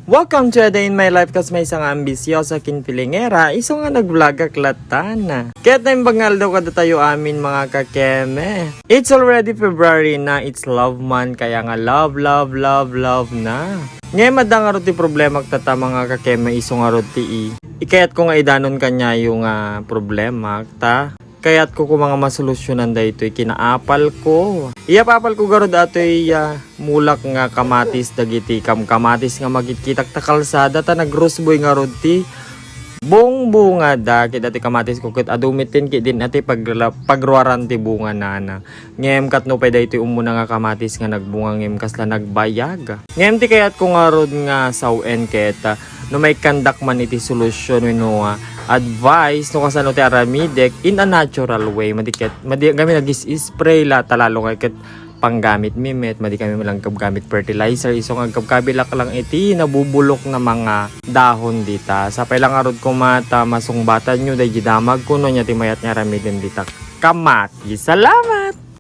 Welcome to a day in my life kas may isang ambisyosa kinpilingera iso nga nag-vlog aklatan. Kaya't na yung bangal daw kada tayo amin mga kakeme. It's already February na, it's love month kaya nga love na. Ngayon madang nga ti problema tata mga kakeme iso nga roti ikayat ko nga idanon kanya yung problema ta. Kaya't ko mga masolusyonan da ito kinaapal ko. Iyapapal ko garod ato mulak nga kamatis dagiti kamatis nga magitkitak ta kalsada ta nagrosboy nga rod ti bunga da kit ati kamatis ko kit adumitin kit din ati pagruaran ti bunga nana. Ngem kat no pay da ito umuna nga kamatis nga nagbunga ngem kasla nagbayag. Ngem ti kayat ko nga rod nga sawen keta no may kandak man iti solusyon no advice no kasano ti aramidek in a natural way madi kami nag-spray la talalo kay ket panggamit mimet madi kami lang gamit fertilizer iso nga kabkabilak lang iti nabubulok na mga dahon dita sapay lang arod ko mata masungbatan nyo day damag kuno nya ti mayat nga aramiden dita kamati salamat.